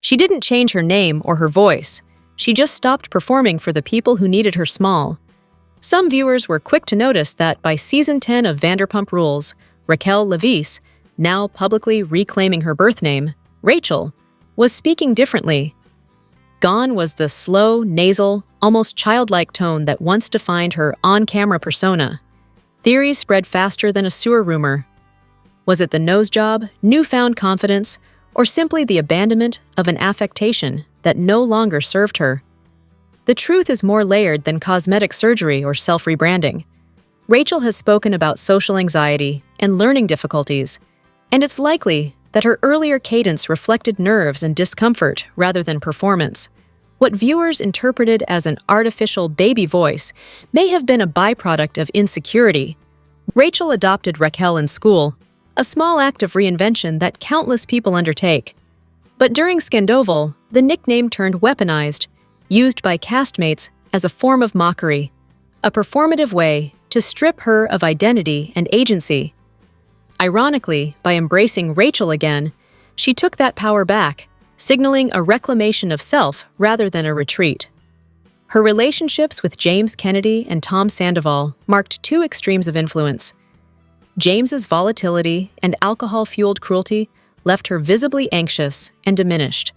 She didn't change her name or her voice. She just stopped performing for the people who needed her small. Some viewers were quick to notice that by season 10 of Vanderpump Rules, Raquel Levice, now publicly reclaiming her birth name, Rachel, was speaking differently. Gone was the slow, nasal, almost childlike tone that once defined her on-camera persona. Theories spread faster than a sewer rumor. Was it the nose job, newfound confidence, or simply the abandonment of an affectation that no longer served her? The truth is more layered than cosmetic surgery or self-rebranding. Rachel has spoken about social anxiety and learning difficulties, and it's likely that her earlier cadence reflected nerves and discomfort rather than performance. What viewers interpreted as an artificial baby voice may have been a byproduct of insecurity. Rachel adopted Raquel in school, a small act of reinvention that countless people undertake. But during Scandoval, the nickname turned weaponized, used by castmates as a form of mockery, a performative way to strip her of identity and agency. Ironically, by embracing Rachel again, she took that power back, signaling a reclamation of self rather than a retreat. Her relationships with James Kennedy and Tom Sandoval marked two extremes of influence. James's volatility and alcohol-fueled cruelty left her visibly anxious and diminished.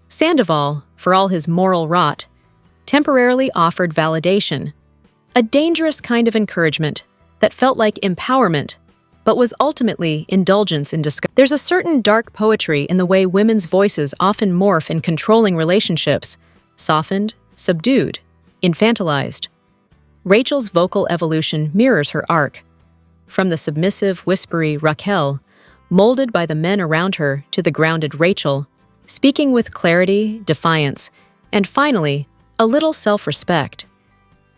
Sandoval, for all his moral rot, temporarily offered validation, a dangerous kind of encouragement that felt like empowerment, but was ultimately indulgence in disguise. There's a certain dark poetry in the way women's voices often morph in controlling relationships, softened, subdued, infantilized. Rachel's vocal evolution mirrors her arc, from the submissive, whispery Raquel, molded by the men around her, to the grounded Rachel, speaking with clarity, defiance, and finally, a little self-respect.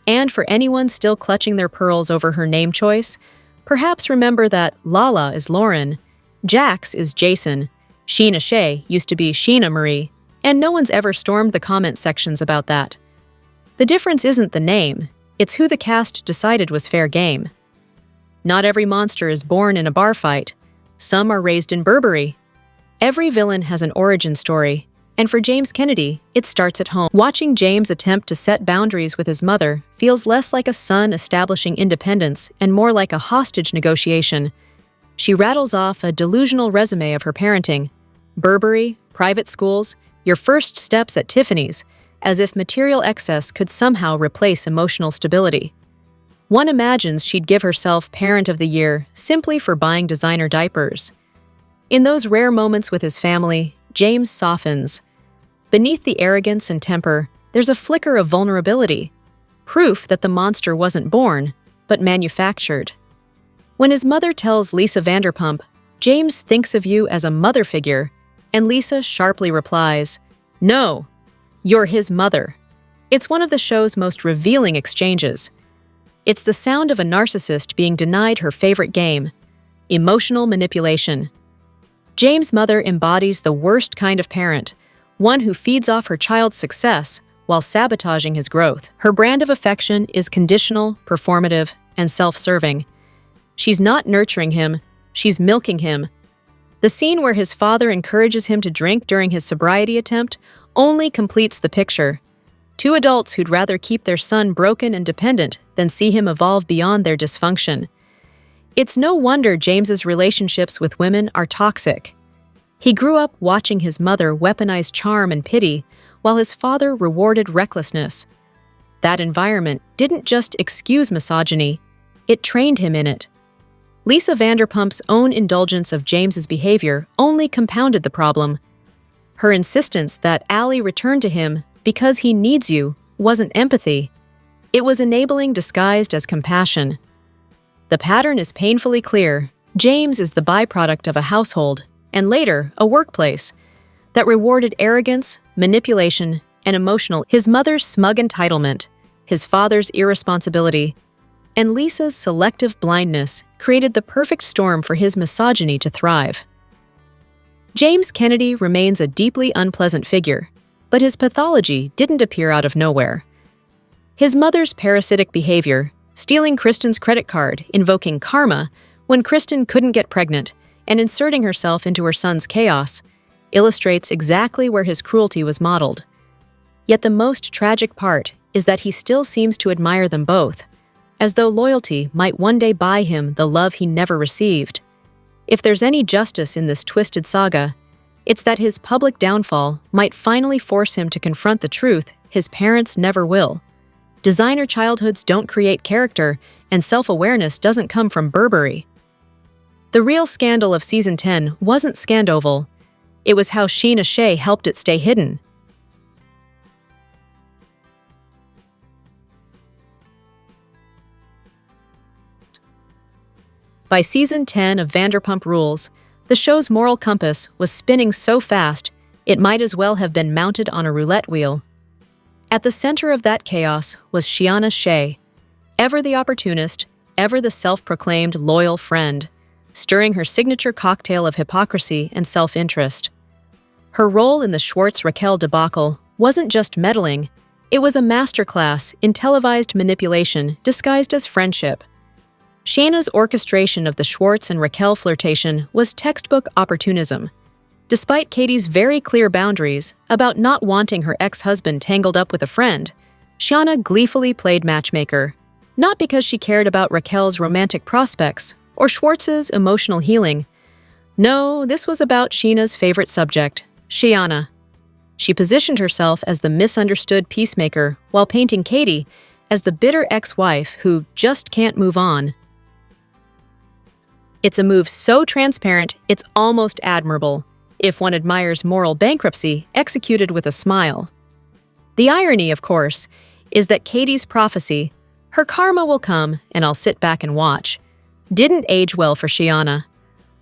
And for anyone still clutching their pearls over her name choice, perhaps remember that Lala is Lauren, Jax is Jason, Sheena Shea used to be Sheena Marie, and no one's ever stormed the comment sections about that. The difference isn't the name, it's who the cast decided was fair game. Not every monster is born in a bar fight. Some are raised in Burberry. Every villain has an origin story, and for James Kennedy, it starts at home. Watching James attempt to set boundaries with his mother feels less like a son establishing independence and more like a hostage negotiation. She rattles off a delusional resume of her parenting: Burberry, private schools, your first steps at Tiffany's, as if material excess could somehow replace emotional stability. One imagines she'd give herself Parent of the Year simply for buying designer diapers. In those rare moments with his family, James softens. Beneath the arrogance and temper, there's a flicker of vulnerability, proof that the monster wasn't born, but manufactured. When his mother tells Lisa Vanderpump, "James thinks of you as a mother figure," and Lisa sharply replies, "No, you're his mother." It's one of the show's most revealing exchanges. It's the sound of a narcissist being denied her favorite game: emotional manipulation. James' mother embodies the worst kind of parent, one who feeds off her child's success while sabotaging his growth. Her brand of affection is conditional, performative, and self-serving. She's not nurturing him, she's milking him. The scene where his father encourages him to drink during his sobriety attempt only completes the picture. Two adults who'd rather keep their son broken and dependent than see him evolve beyond their dysfunction. It's no wonder James's relationships with women are toxic. He grew up watching his mother weaponize charm and pity, while his father rewarded recklessness. That environment didn't just excuse misogyny, it trained him in it. Lisa Vanderpump's own indulgence of James's behavior only compounded the problem. Her insistence that Allie return to him because he needs you wasn't empathy. It was enabling disguised as compassion. The pattern is painfully clear. James is the byproduct of a household, and later, a workplace, that rewarded arrogance, manipulation, and his mother's smug entitlement, his father's irresponsibility, and Lisa's selective blindness created the perfect storm for his misogyny to thrive. James Kennedy remains a deeply unpleasant figure, but his pathology didn't appear out of nowhere. His mother's parasitic behavior, stealing Kristen's credit card, invoking karma when Kristen couldn't get pregnant, and inserting herself into her son's chaos, illustrates exactly where his cruelty was modeled. Yet the most tragic part is that he still seems to admire them both, as though loyalty might one day buy him the love he never received. If there's any justice in this twisted saga, it's that his public downfall might finally force him to confront the truth his parents never will. Designer childhoods don't create character, and self-awareness doesn't come from Burberry. The real scandal of Season 10 wasn't Scandoval. It was how Sheena Shea helped it stay hidden. By Season 10 of Vanderpump Rules, the show's moral compass was spinning so fast it might as well have been mounted on a roulette wheel. At the center of that chaos was Sheena Shea, ever the opportunist, ever the self-proclaimed loyal friend, stirring her signature cocktail of hypocrisy and self-interest. Her role in the Schwartz-Raquel debacle wasn't just meddling, it was a masterclass in televised manipulation disguised as friendship. Shayna's orchestration of the Schwartz and Raquel flirtation was textbook opportunism. Despite Katie's very clear boundaries about not wanting her ex-husband tangled up with a friend, Shayna gleefully played matchmaker, not because she cared about Raquel's romantic prospects or Schwartz's emotional healing. No, this was about Shayna's favorite subject, Shayna. She positioned herself as the misunderstood peacemaker while painting Katie as the bitter ex-wife who just can't move on. It's a move so transparent, it's almost admirable, if one admires moral bankruptcy executed with a smile. The irony, of course, is that Katie's prophecy, "Her karma will come and I'll sit back and watch," didn't age well for Shayna.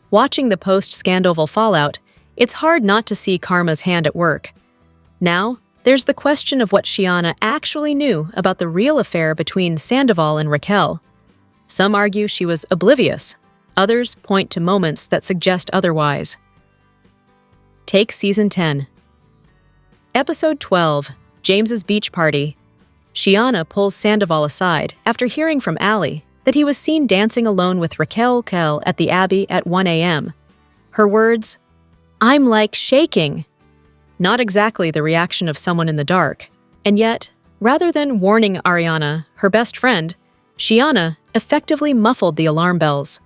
Watching the post-Scandoval fallout, it's hard not to see karma's hand at work. Now, there's the question of what Shayna actually knew about the real affair between Sandoval and Raquel. Some argue she was oblivious. Others point to moments that suggest otherwise. Take Season 10. Episode 12, James's Beach Party. Shayna pulls Sandoval aside after hearing from Allie that he was seen dancing alone with Raquel at the Abbey at 1 a.m. Her words, "I'm like shaking." Not exactly the reaction of someone in the dark. And yet, rather than warning Ariana, her best friend, Shayna effectively muffled the alarm bells.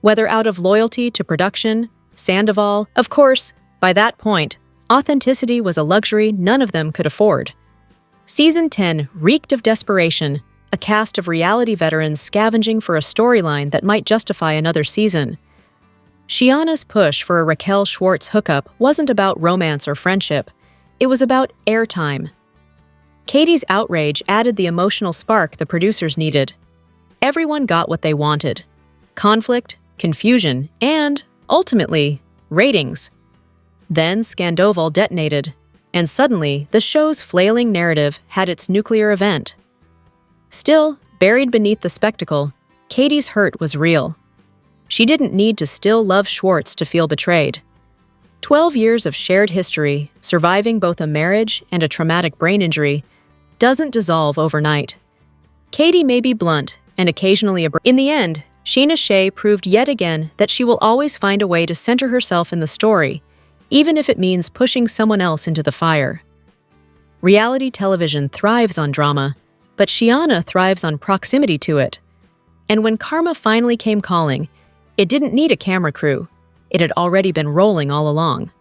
Whether out of loyalty to production, Sandoval, of course, by that point, authenticity was a luxury none of them could afford. Season 10 reeked of desperation, a cast of reality veterans scavenging for a storyline that might justify another season. Shayna's push for a Raquel Schwartz hookup wasn't about romance or friendship, it was about airtime. Katie's outrage added the emotional spark the producers needed. Everyone got what they wanted: conflict, confusion, and, ultimately, ratings. Then Scandoval detonated, and suddenly the show's flailing narrative had its nuclear event. Still, buried beneath the spectacle, Katie's hurt was real. She didn't need to still love Schwartz to feel betrayed. 12 years of shared history, surviving both a marriage and a traumatic brain injury, doesn't dissolve overnight. Katie may be blunt and occasionally in the end, Sheena Shea proved yet again that she will always find a way to center herself in the story, even if it means pushing someone else into the fire. Reality television thrives on drama, but Shayna thrives on proximity to it. And when karma finally came calling, it didn't need a camera crew. It had already been rolling all along.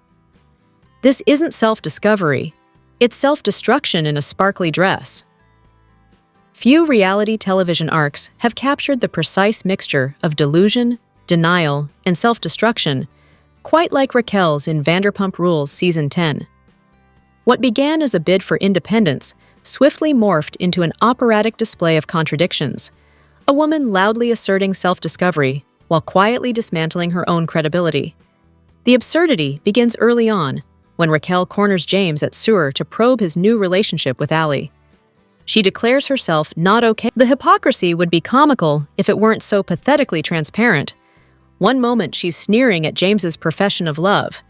This isn't self-discovery. It's self-destruction in a sparkly dress. Few reality television arcs have captured the precise mixture of delusion, denial, and self-destruction, quite like Raquel's in Vanderpump Rules Season 10. What began as a bid for independence swiftly morphed into an operatic display of contradictions, a woman loudly asserting self-discovery while quietly dismantling her own credibility. The absurdity begins early on, when Raquel corners James at Sewer to probe his new relationship with Allie. She declares herself not okay. The hypocrisy would be comical if it weren't so pathetically transparent. One moment she's sneering at James's profession of love.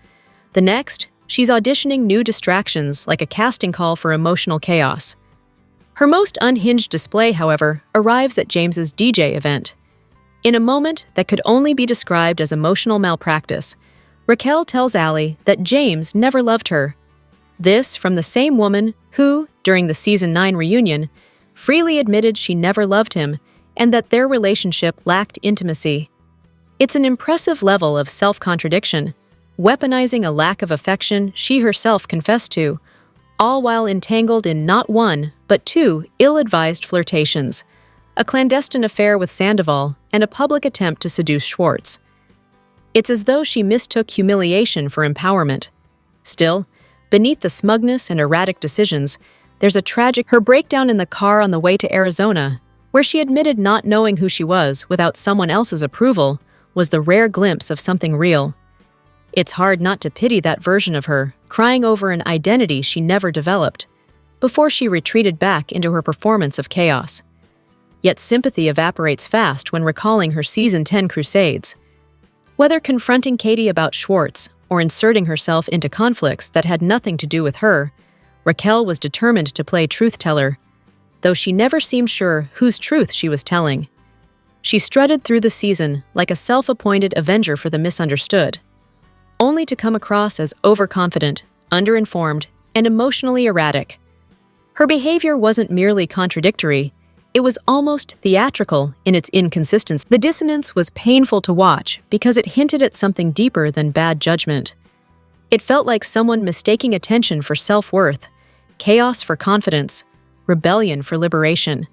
The next, she's auditioning new distractions like a casting call for emotional chaos. Her most unhinged display, however, arrives at James's DJ event. In a moment that could only be described as emotional malpractice, Raquel tells Allie that James never loved her. This from the same woman who, during the Season 9 reunion, freely admitted she never loved him and that their relationship lacked intimacy. It's an impressive level of self-contradiction, weaponizing a lack of affection she herself confessed to, all while entangled in not one, but two ill-advised flirtations, a clandestine affair with Sandoval and a public attempt to seduce Schwartz. It's as though she mistook humiliation for empowerment. Still, beneath the smugness and erratic decisions, there's a tragic her breakdown in the car on the way to Arizona, where she admitted not knowing who she was without someone else's approval, was the rare glimpse of something real. It's hard not to pity that version of her, crying over an identity she never developed, before she retreated back into her performance of chaos. Yet sympathy evaporates fast when recalling her Season 10 crusades. Whether confronting Katie about Schwartz or inserting herself into conflicts that had nothing to do with her, Raquel was determined to play truth-teller, though she never seemed sure whose truth she was telling. She strutted through the season like a self-appointed avenger for the misunderstood, only to come across as overconfident, underinformed, and emotionally erratic. Her behavior wasn't merely contradictory, it was almost theatrical in its inconsistency. The dissonance was painful to watch because it hinted at something deeper than bad judgment. It felt like someone mistaking attention for self-worth, chaos for confidence, rebellion for liberation.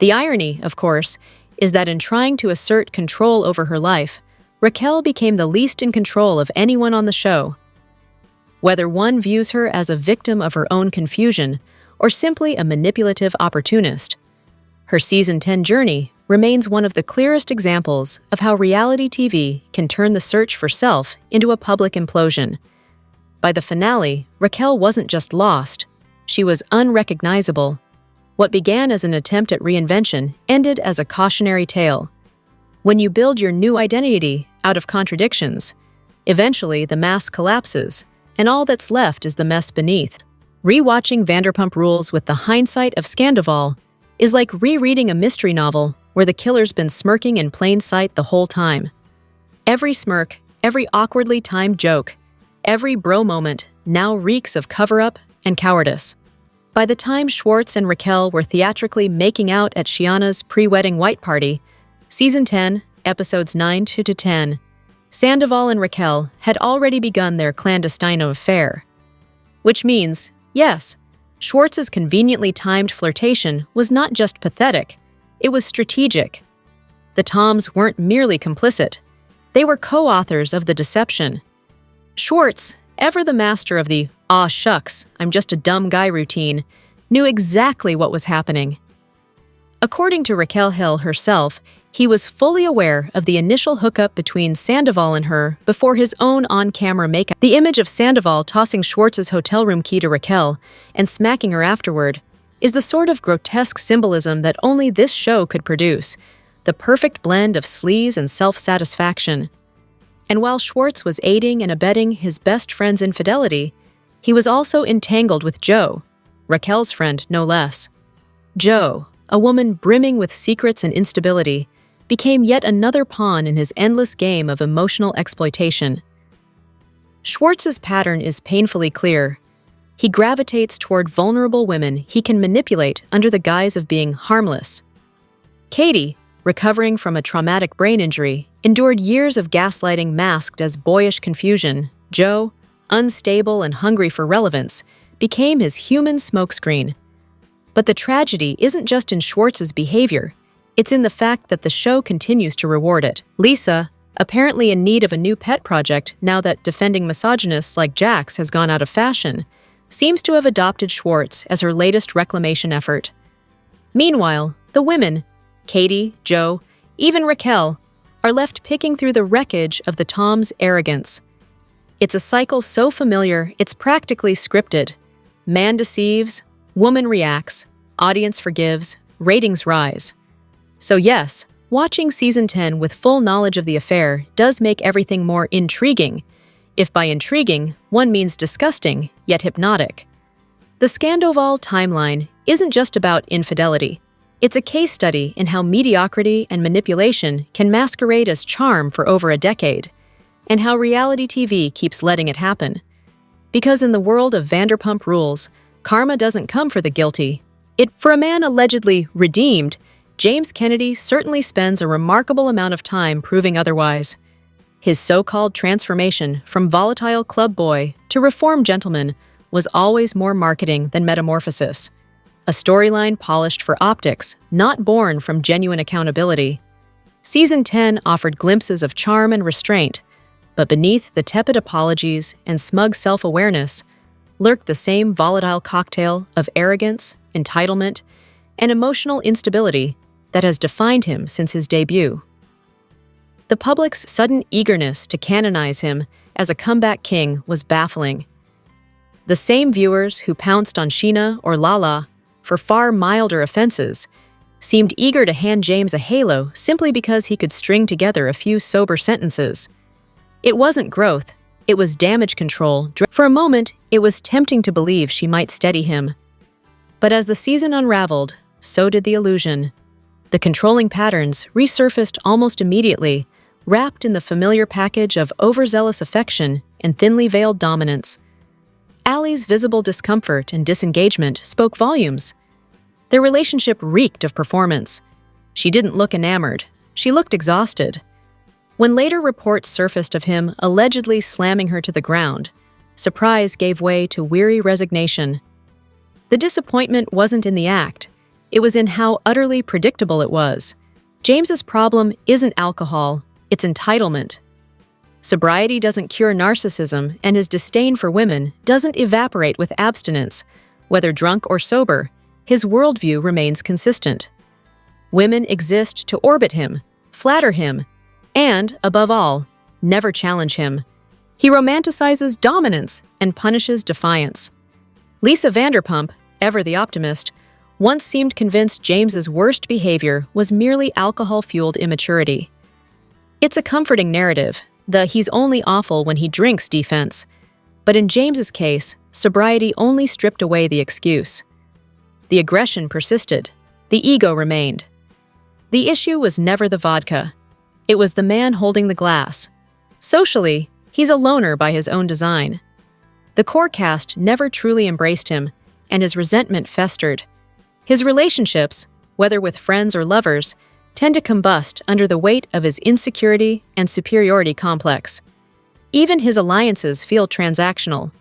The irony, of course, is that in trying to assert control over her life, Raquel became the least in control of anyone on the show. Whether one views her as a victim of her own confusion or simply a manipulative opportunist, her Season 10 journey remains one of the clearest examples of how reality TV can turn the search for self into a public implosion. By the finale, Raquel wasn't just lost, she was unrecognizable. What began as an attempt at reinvention ended as a cautionary tale. When you build your new identity out of contradictions, eventually the mask collapses, and all that's left is the mess beneath. Rewatching Vanderpump Rules with the hindsight of Scandoval is like rereading a mystery novel where the killer's been smirking in plain sight the whole time. Every smirk, every awkwardly timed joke, every bro moment now reeks of cover-up and cowardice. By the time Schwartz and Raquel were theatrically making out at Shiana's pre-wedding white party, Season 10, Episodes 9 to 10, Sandoval and Raquel had already begun their clandestino affair. Which means, yes, Schwartz's conveniently timed flirtation was not just pathetic, it was strategic. The Toms weren't merely complicit, they were co-authors of the deception. Schwartz, ever the master of the "aw shucks, I'm just a dumb guy" routine, knew exactly what was happening. According to Raquel Hill herself, he was fully aware of the initial hookup between Sandoval and her before his own on-camera makeout. The image of Sandoval tossing Schwartz's hotel room key to Raquel and smacking her afterward is the sort of grotesque symbolism that only this show could produce, the perfect blend of sleaze and self-satisfaction. And while Schwartz was aiding and abetting his best friend's infidelity, he was also entangled with Jo, Raquel's friend no less. Jo, a woman brimming with secrets and instability, became yet another pawn in his endless game of emotional exploitation. Schwartz's pattern is painfully clear. He gravitates toward vulnerable women he can manipulate under the guise of being harmless. Katie, recovering from a traumatic brain injury, endured years of gaslighting masked as boyish confusion. Jo, unstable and hungry for relevance, became his human smokescreen. But the tragedy isn't just in Schwartz's behavior, it's in the fact that the show continues to reward it. Lisa, apparently in need of a new pet project now that defending misogynists like Jax has gone out of fashion, seems to have adopted Schwartz as her latest reclamation effort. Meanwhile, the women, Katie, Jo, even Raquel, are left picking through the wreckage of the Tom's arrogance. It's a cycle so familiar it's practically scripted. Man deceives, woman reacts, audience forgives, ratings rise. So yes, watching Season 10 with full knowledge of the affair does make everything more intriguing, if by intriguing one means disgusting yet hypnotic. The Scandoval timeline isn't just about infidelity. It's a case study in how mediocrity and manipulation can masquerade as charm for over a decade. and how reality TV keeps letting it happen. Because in the world of Vanderpump Rules, karma doesn't come for the guilty. For a man allegedly redeemed, James Kennedy certainly spends a remarkable amount of time proving otherwise. His so-called transformation from volatile club boy to reformed gentleman was always more marketing than metamorphosis. A storyline polished for optics, not born from genuine accountability. Season 10 offered glimpses of charm and restraint, but beneath the tepid apologies and smug self-awareness lurked the same volatile cocktail of arrogance, entitlement, and emotional instability that has defined him since his debut. The public's sudden eagerness to canonize him as a comeback king was baffling. The same viewers who pounced on Sheena or Lala for far milder offenses seemed eager to hand James a halo simply because he could string together a few sober sentences. It wasn't growth, it was damage control. For a moment, it was tempting to believe she might steady him. But as the season unraveled, so did the illusion. The controlling patterns resurfaced almost immediately, wrapped in the familiar package of overzealous affection and thinly veiled dominance. Allie's visible discomfort and disengagement spoke volumes. Their relationship reeked of performance. She didn't look enamored. She looked exhausted. When later reports surfaced of him allegedly slamming her to the ground, surprise gave way to weary resignation. The disappointment wasn't in the act. It was in how utterly predictable it was. James's problem isn't alcohol, it's entitlement. Sobriety doesn't cure narcissism, and his disdain for women doesn't evaporate with abstinence. Whether drunk or sober, his worldview remains consistent. Women exist to orbit him, flatter him, and, above all, never challenge him. He romanticizes dominance and punishes defiance. Lisa Vanderpump, ever the optimist, once seemed convinced James's worst behavior was merely alcohol-fueled immaturity. It's a comforting narrative, the "he's only awful when he drinks" defense. But in James's case, sobriety only stripped away the excuse. The aggression persisted. The ego remained. The issue was never the vodka. It was the man holding the glass. Socially, he's a loner by his own design. The core cast never truly embraced him, and his resentment festered. His relationships, whether with friends or lovers, tend to combust under the weight of his insecurity and superiority complex. Even his alliances feel transactional.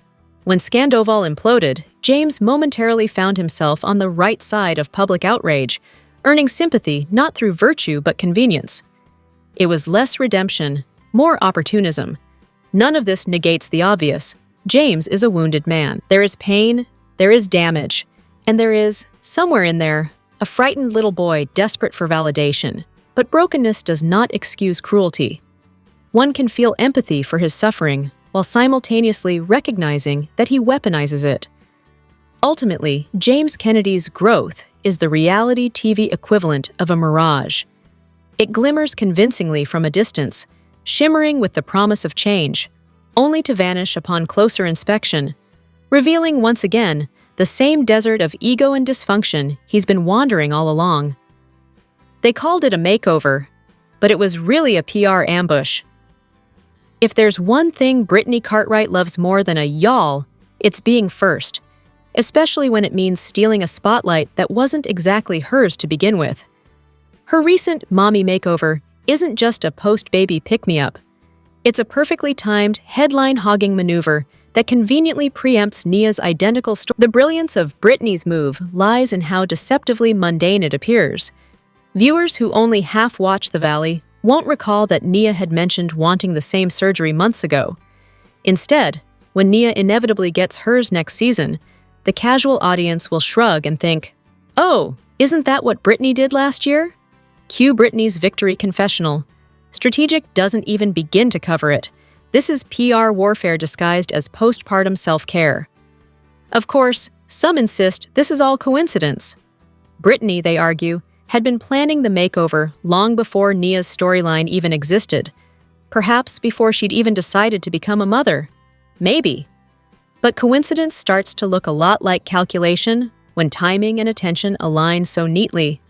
When Scandoval imploded, James momentarily found himself on the right side of public outrage, earning sympathy not through virtue but convenience. It was less redemption, more opportunism. None of this negates the obvious. James is a wounded man. There is pain, there is damage, and there is, somewhere in there, a frightened little boy desperate for validation. But brokenness does not excuse cruelty. One can feel empathy for his suffering while simultaneously recognizing that he weaponizes it. Ultimately, James Kennedy's growth is the reality TV equivalent of a mirage. It glimmers convincingly from a distance, shimmering with the promise of change, only to vanish upon closer inspection, revealing once again the same desert of ego and dysfunction he's been wandering all along. They called it a makeover, but it was really a PR ambush. If there's one thing Brittany Cartwright loves more than a y'all, it's being first, especially when it means stealing a spotlight that wasn't exactly hers to begin with. Her recent mommy makeover isn't just a post-baby pick-me-up. It's a perfectly timed, headline-hogging maneuver that conveniently preempts Nia's identical story. The brilliance of Brittany's move lies in how deceptively mundane it appears. Viewers who only half-watch The Valley won't recall that Nia had mentioned wanting the same surgery months ago. Instead, when Nia inevitably gets hers next season, the casual audience will shrug and think, "Oh, isn't that what Brittany did last year?" Cue Brittany's victory confessional. Strategic doesn't even begin to cover it. This is PR warfare disguised as postpartum self-care. Of course, some insist this is all coincidence. Brittany, they argue, had been planning the makeover long before Nia's storyline even existed, perhaps before she'd even decided to become a mother. Maybe. But coincidence starts to look a lot like calculation when timing and attention align so neatly.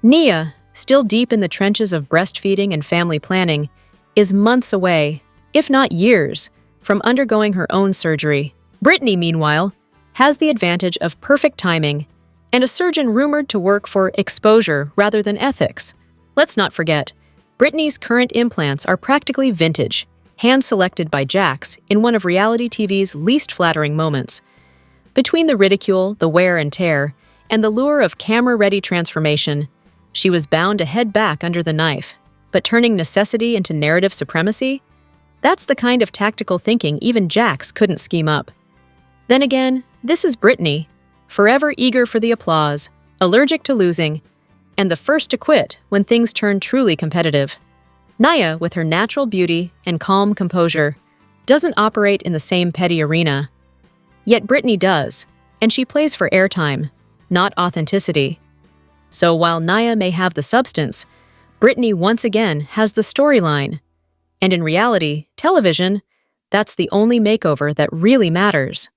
Nia, still deep in the trenches of breastfeeding and family planning, is months away, if not years, from undergoing her own surgery. Brittany, meanwhile, has the advantage of perfect timing and a surgeon rumored to work for exposure rather than ethics. Let's not forget, Brittany's current implants are practically vintage, hand-selected by Jax in one of reality TV's least flattering moments. Between the ridicule, the wear and tear, and the lure of camera-ready transformation, she was bound to head back under the knife. But turning necessity into narrative supremacy? That's the kind of tactical thinking even Jax couldn't scheme up. Then again, this is Brittany, forever eager for the applause, allergic to losing, and the first to quit when things turn truly competitive. Naya, with her natural beauty and calm composure, doesn't operate in the same petty arena. Yet Brittany does, and she plays for airtime, not authenticity. So while Naya may have the substance, Brittany once again has the storyline. And in reality, television, that's the only makeover that really matters.